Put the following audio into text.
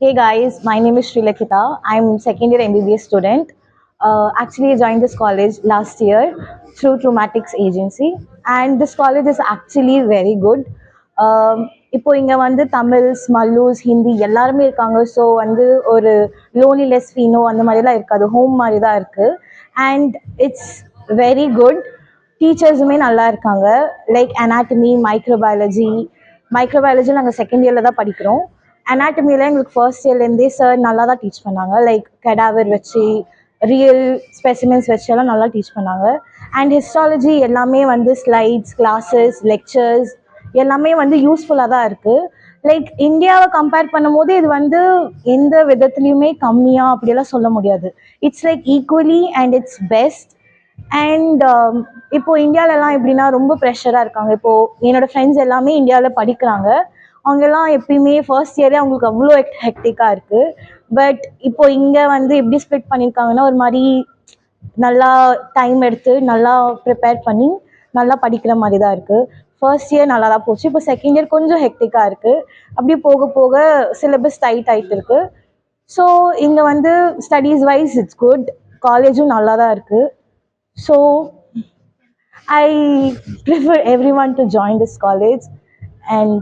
Hey guys, my name is Srilakita. I'm second year MBBS student. Actually, I joined this college last year through Traumatics Agency, and this college is actually very good. இப்போ இங்கே வந்து Tamils Mallus Hindi எல்லாருமே இருக்காங்க. So வந்து ஒரு loneliness ஃபீனோ அந்த மாதிரிலாம் இருக்காது, ஹோம் மாதிரி தான் இருக்குது. And it's very good. டீச்சர்ஸுமே நல்லா இருக்காங்க. லைக் அனாட்டமி, மைக்ரோபயாலஜி நாங்கள் செகண்ட் இயரில் தான் படிக்கிறோம். அனாட்டமியில் எங்களுக்கு ஃபர்ஸ்ட் இயர்லேருந்தே சார் நல்லா தான் டீச் பண்ணாங்க. லைக் கெடாவர் வச்சு, ரியல் ஸ்பெசிமென்ஸ் வச்செல்லாம் நல்லா டீச் பண்ணாங்க. அண்ட் ஹிஸ்டாலஜி எல்லாமே வந்து ஸ்லைட்ஸ், கிளாஸஸ், லெக்சர்ஸ் எல்லாமே வந்து யூஸ்ஃபுல்லாக தான் இருக்குது. லைக் இந்தியாவை கம்பேர் பண்ணும்போது இது வந்து எந்த விதத்துலையுமே கம்மியாக அப்படியெல்லாம் சொல்ல முடியாது. It's like equally and it's best. And இப்போ இந்தியாவிலலாம் எப்படின்னா ரொம்ப ப்ரெஷராக இருக்காங்க. இப்போது என்னோடய ஃப்ரெண்ட்ஸ் எல்லாமே இந்தியாவில் படிக்கிறாங்க. அவங்கெல்லாம் எப்பயுமே ஃபர்ஸ்ட் இயரே அவங்களுக்கு அவ்வளோ ஹெக்டிக்காக இருக்குது. பட் இப்போ இங்கே வந்து எப்படி ஸ்ப்ளிட் பண்ணியிருக்காங்கன்னா ஒரு மாதிரி நல்லா டைம் எடுத்து நல்லா ப்ரிப்பேர் பண்ணி நல்லா படிக்கிற மாதிரி தான் இருக்குது. ஃபர்ஸ்ட் இயர் நல்லா தான் போச்சு. இப்போ செகண்ட் இயர் கொஞ்சம் ஹெக்டிக்காக இருக்குது. அப்படி போக போக சிலபஸ் டைட் ஆகிட்டு இருக்குது. ஸோ இங்கே வந்து ஸ்டடீஸ் வைஸ் இட்ஸ் குட். காலேஜும் நல்லா தான் இருக்குது. So I prefer everyone to join this college, and